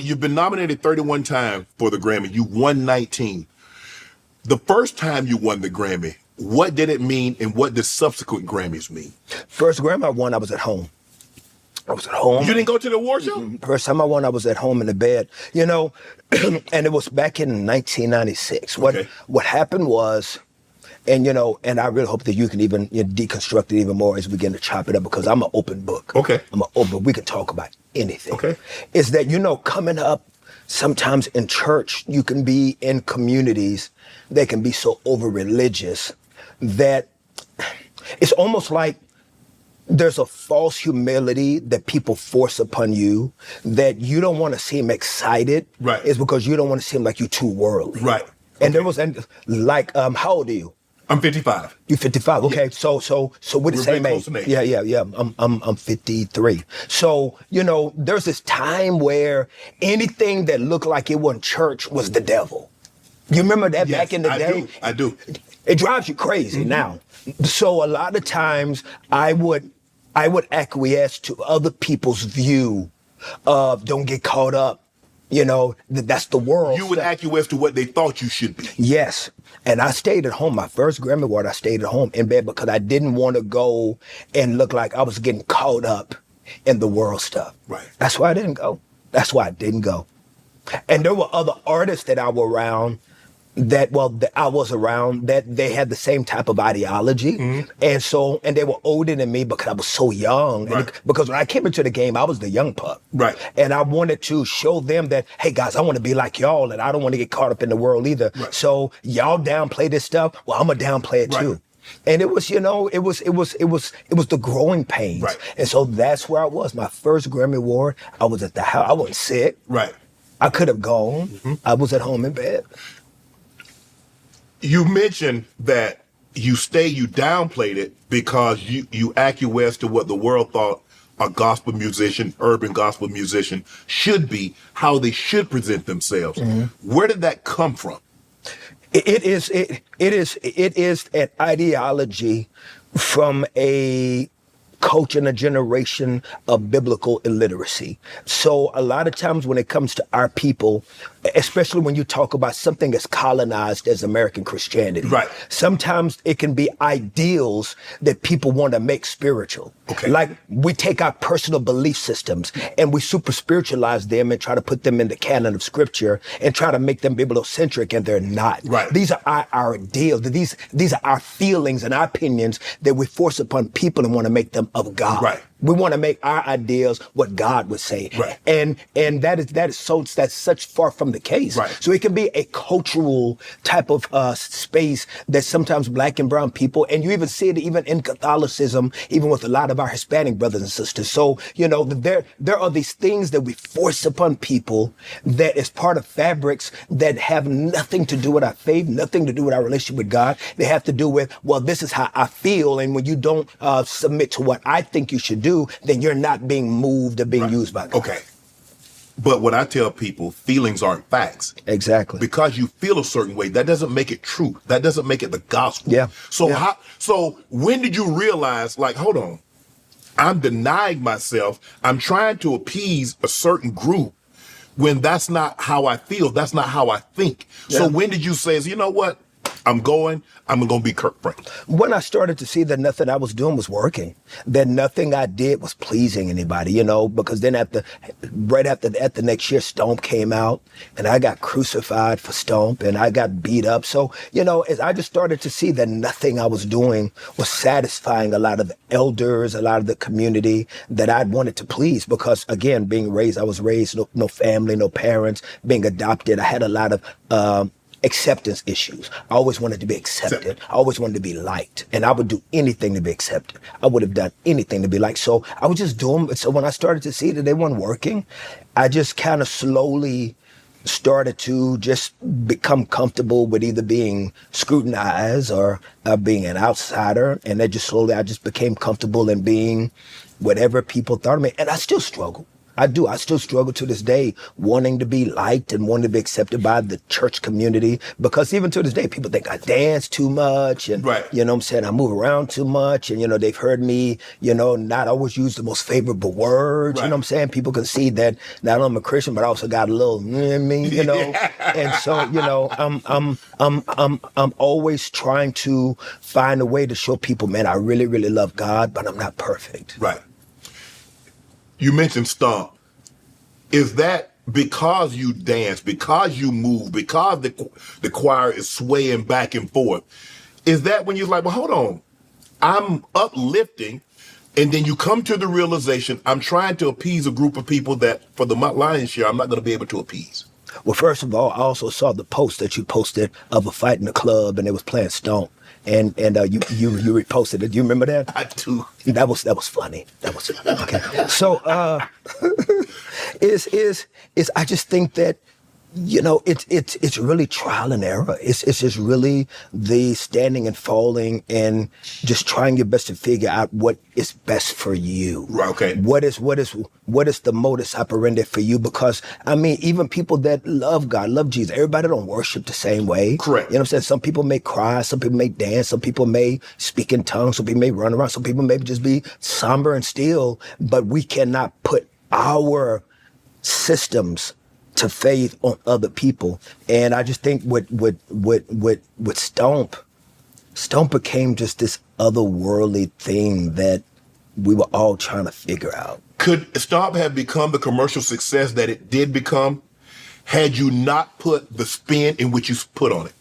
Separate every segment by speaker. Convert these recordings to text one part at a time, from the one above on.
Speaker 1: you've been nominated 31 times for the Grammy. You won 19. The first time you won the Grammy, what did it mean, and what did subsequent Grammys mean?
Speaker 2: First Grammy I won, I was at home. I was at home.
Speaker 1: You didn't go to the award show?
Speaker 2: First time I won, I was at home in the bed, you know, and it was back in 1996. What happened was, and you know, and I really hope that you can even deconstruct it even more as we begin to chop it up, because I'm an open book.
Speaker 1: Okay.
Speaker 2: I'm an open. We can talk about anything.
Speaker 1: Okay.
Speaker 2: Is that, you know, coming up, sometimes in church, you can be in communities that can be so over religious that it's almost like there's a false humility that people force upon you, that you don't want to seem excited.
Speaker 1: Right.
Speaker 2: It's because you don't want to seem like you're too worldly.
Speaker 1: Right.
Speaker 2: And there was, and like, how old are you?
Speaker 1: I'm 55.
Speaker 2: You're 55. Okay.
Speaker 1: Yeah.
Speaker 2: So we're the same age. Yeah. I'm 53. So, you know, there's this time where anything that looked like it wasn't church was the devil. You remember that back in the day?
Speaker 1: I do.
Speaker 2: It drives you crazy now. So a lot of times I would acquiesce to other people's view of don't get caught up. You know, that's the world.
Speaker 1: You would acquiesce to what they thought you should be.
Speaker 2: Yes. And I stayed at home. My first Grammy Award, I stayed at home in bed because I didn't want to go and look like I was getting caught up in the world stuff.
Speaker 1: Right.
Speaker 2: That's why I didn't go. And there were other artists that I were around that I was around that they had the same type of ideology. Mm-hmm. And they were older than me because I was so young.
Speaker 1: Right.
Speaker 2: And because when I came into the game, I was the young pup.
Speaker 1: Right.
Speaker 2: And I wanted to show them that, hey guys, I want to be like y'all, and I don't want to get caught up in the world either. Right. So y'all downplay this stuff. Well, I'm gonna downplay it too. And it was, you know, it was the growing pains.
Speaker 1: Right.
Speaker 2: And so that's where I was. My first Grammy Award, I was at the house. I wasn't sick.
Speaker 1: Right.
Speaker 2: I could have gone.
Speaker 1: Mm-hmm.
Speaker 2: I was at home in bed.
Speaker 1: You mentioned that you downplayed it because you acquiesced to what the world thought a gospel musician, urban gospel musician should be, how they should present themselves. Mm-hmm. Where did that come from?
Speaker 2: It is an ideology from a culture and a generation of biblical illiteracy. So a lot of times when it comes to our people, especially when you talk about something as colonized as American Christianity,
Speaker 1: right,
Speaker 2: sometimes it can be ideals that people want to make spiritual.
Speaker 1: Okay.
Speaker 2: Like we take our personal belief systems and we super spiritualize them and try to put them in the canon of scripture and try to make them bibliocentric, and they're not.
Speaker 1: Right.
Speaker 2: These are our ideals. These are our feelings and our opinions that we force upon people and want to make them of God.
Speaker 1: Right.
Speaker 2: We want to make our ideals what God would say.
Speaker 1: Right.
Speaker 2: And that's such far from the case.
Speaker 1: Right.
Speaker 2: So it can be a cultural type of space that sometimes black and brown people, and you even see it even in Catholicism, even with a lot of our Hispanic brothers and sisters. So, you know, there are these things that we force upon people that is part of fabrics that have nothing to do with our faith, nothing to do with our relationship with God. They have to do with, well, this is how I feel, and when you don't submit to what I think you should do, then you're not being moved or being used by God.
Speaker 1: Okay. But what I tell people, feelings aren't facts.
Speaker 2: Exactly.
Speaker 1: Because you feel a certain way, that doesn't make it true. That doesn't make it the gospel.
Speaker 2: Yeah.
Speaker 1: So when did you realize, like, hold on, I'm denying myself, I'm trying to appease a certain group when that's not how I feel, that's not how I think. Yeah. So when did you say, you know what? I'm going to be Kirk Franklin.
Speaker 2: When I started to see that nothing I was doing was working, that nothing I did was pleasing anybody, you know, because then at the next year, Stomp came out, and I got crucified for Stomp, and I got beat up. So, you know, as I just started to see that nothing I was doing was satisfying a lot of the elders, a lot of the community that I'd wanted to please, because again, I was raised, no family, no parents, being adopted. I had a lot of, acceptance issues. I always wanted to be accepted. I always wanted to be liked, and I would do anything to be accepted. I would have done anything to be liked. So I was just doing. So when I started to see that they weren't working, I just kind of slowly started to just become comfortable with either being scrutinized or being an outsider, and then just slowly I just became comfortable in being whatever people thought of me. And I still struggle. I do. I still struggle to this day wanting to be liked and wanting to be accepted by the church community, because even to this day, people think I dance too much and,
Speaker 1: Right.
Speaker 2: you know what I'm saying, I move around too much, and, you know, they've heard me, you know, not always use the most favorable words,
Speaker 1: Right.
Speaker 2: you know what I'm saying? People can see that not only I'm a Christian, but I also got a little, you know what I mean, you know? And so, you know, I'm always trying to find a way to show people, man, I really, really love God, but I'm not perfect.
Speaker 1: Right. You mentioned Stomp. Is that because you dance, because you move, because the choir is swaying back and forth? Is that when you're like, well, hold on, I'm uplifting, and then you come to the realization, I'm trying to appease a group of people that, for the lion's share, I'm not going to be able to appease?
Speaker 2: Well, first of all, I also saw the post that you posted of a fight in the club, and they was playing Stomp, and you reposted it. Do you remember that?
Speaker 1: I do.
Speaker 2: That was funny. That was okay. So is I just think that, you know, it's really trial and error. It's just really the standing and falling and just trying your best to figure out what is best for you.
Speaker 1: Right, okay.
Speaker 2: What is the modus operandi for you? Because I mean, even people that love God, love Jesus, everybody don't worship the same way.
Speaker 1: Correct.
Speaker 2: You know what I'm saying? Some people may cry, some people may dance, some people may speak in tongues, some people may run around, some people may just be somber and still, but we cannot put our systems to faith on other people. And I just think with Stomp became just this otherworldly thing that we were all trying to figure out.
Speaker 1: Could Stomp have become the commercial success that it did become had you not put the spin in which you put on it?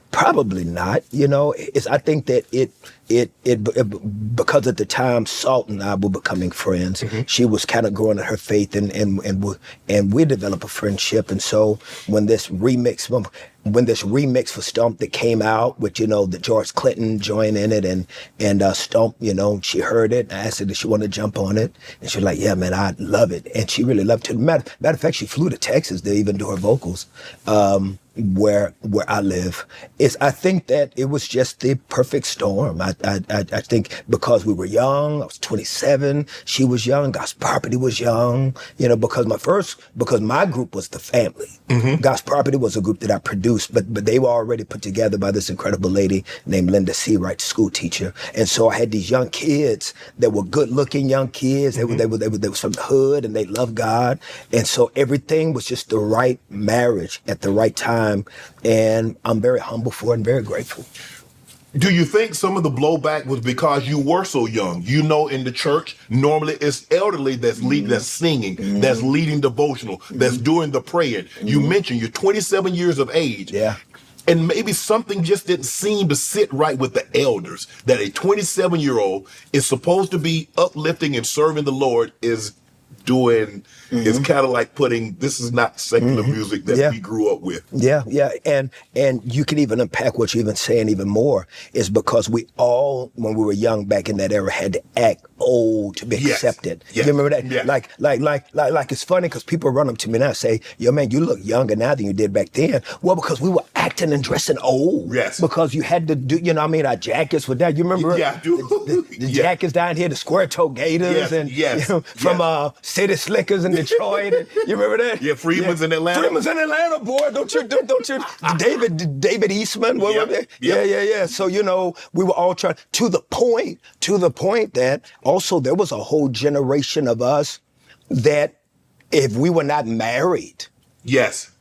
Speaker 2: Probably not. You know, I think that it because at the time Salt and I were becoming friends. Mm-hmm. She was kind of growing in her faith, and we developed a friendship. And so when this remix for Stomp that came out, with, you know, the George Clinton joined in it, and Stomp, you know, she heard it. I asked her if she wanted to jump on it, and she was like, "Yeah, man, I love it." And she really loved it. Matter of fact, she flew to Texas to even do her vocals. Where I live, I think that it was just the perfect storm. I think because we were young, I was 27, she was young, God's Property was young, you know, because my group was the family. Mm-hmm. God's Property was a group that I produced, but they were already put together by this incredible lady named Linda Seawright, school teacher. And so I had these young kids that were good looking young kids. Mm-hmm. They were from the hood, and they loved God. And so everything was just the right marriage at the right time. And I'm very humble for it and very grateful.
Speaker 1: Do you think some of the blowback was because you were so young? You know, in the church, normally it's elderly that's leading, that's singing, that's leading devotional, that's doing the praying. You mentioned you're 27 years of age.
Speaker 2: Yeah.
Speaker 1: And maybe something just didn't seem to sit right with the elders, that a 27-year-old is supposed to be uplifting and serving the Lord is doing. It's kind of like this is not secular music that we grew up with.
Speaker 2: Yeah. And you can even unpack what you're even saying even more, is because we all, when we were young back in that era, had to act old to be accepted. Yes. You remember that?
Speaker 1: Yes.
Speaker 2: Like it's funny because people run up to me now and say, "Yo, man, you look younger now than you did back then." Well, because we were acting and dressing old.
Speaker 1: Yes.
Speaker 2: Because you had to do, you know what I mean, our jackets were down. You remember
Speaker 1: I do.
Speaker 2: the jackets down here, the square toe gators, and you know, from City Slickers in Detroit. And, you remember that?
Speaker 1: Yeah, Freeman's in Atlanta.
Speaker 2: Freeman's in Atlanta, boy. Don't you? David Eastman. What was it? Yeah. So, you know, we were all trying to the point that also there was a whole generation of us that if we were not married.
Speaker 1: Yes.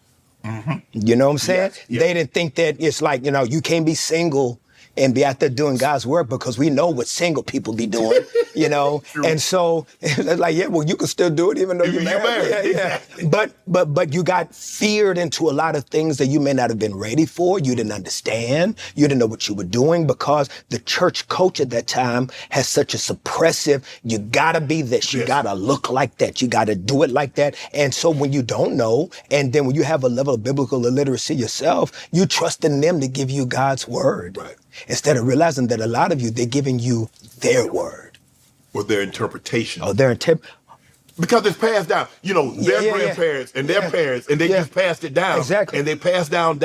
Speaker 2: Mm-hmm. You know what I'm saying?
Speaker 1: Yes.
Speaker 2: They didn't think that it's like, you know, you can't be single and be out there doing God's work, because we know what single people be doing, you know? And so it's like, yeah, well, you can still do it even though you're married. Yeah.
Speaker 1: Exactly.
Speaker 2: But you got feared into a lot of things that you may not have been ready for. You didn't understand. You didn't know what you were doing, because the church culture at that time has such a suppressive, you gotta be this, you gotta look like that, you gotta do it like that. And so when you don't know, and then when you have a level of biblical illiteracy yourself, you trust in them to give you God's word.
Speaker 1: Right.
Speaker 2: Instead of realizing that a lot of you, they're giving you their word.
Speaker 1: Or their interpretation.
Speaker 2: Because
Speaker 1: it's passed down. You know, their grandparents and their parents, and they just passed it down.
Speaker 2: Exactly.
Speaker 1: And they passed down.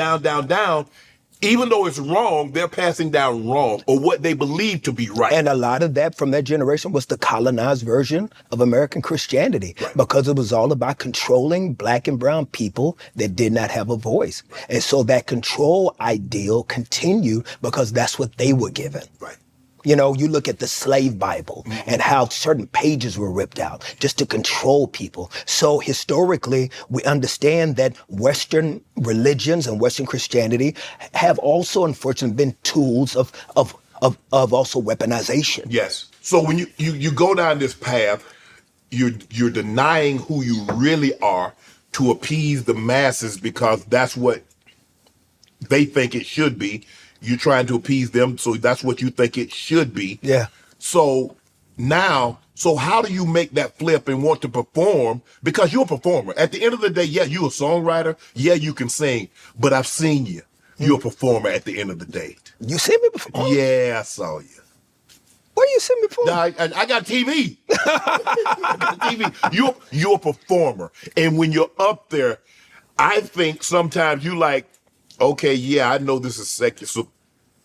Speaker 1: even though it's wrong, they're passing down wrong or what they believe to be right.
Speaker 2: And a lot of that from that generation was the colonized version of American Christianity, because it was all about controlling black and brown people that did not have a voice. And so that control ideal continued because that's what they were given.
Speaker 1: Right.
Speaker 2: You know, you look at the slave Bible and how certain pages were ripped out just to control people. So historically, we understand that Western religions and Western Christianity have also, unfortunately, been tools of also weaponization.
Speaker 1: Yes. So when you go down this path, you're denying who you really are to appease the masses because that's what they think it should be. You're trying to appease them, so that's what you think it should be.
Speaker 2: Yeah.
Speaker 1: So now, how do you make that flip and want to perform? Because you're a performer. At the end of the day, yeah, you're a songwriter. Yeah, you can sing. But I've seen you. You're a performer at the end of the day.
Speaker 2: You see me before?
Speaker 1: Yeah, I saw you.
Speaker 2: Where you see me before?
Speaker 1: No, I got TV. I got TV. You're a performer. And when you're up there, I think sometimes you like, okay, yeah, I know this is secular,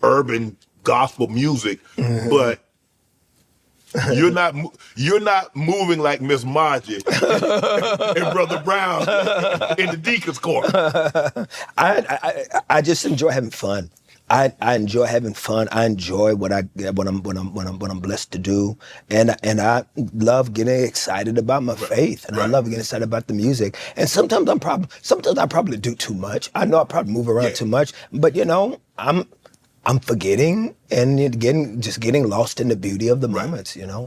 Speaker 1: urban gospel music, but you're not moving like Miss Margie and Brother Brown in the Deacon's Court.
Speaker 2: I just enjoy having fun. I enjoy having fun. I enjoy what I'm blessed to do, and I love getting excited about my faith, and I love getting excited about the music. And sometimes I probably do too much. I know I probably move around too much, but you know, I'm forgetting and getting lost in the beauty of the moments. You know.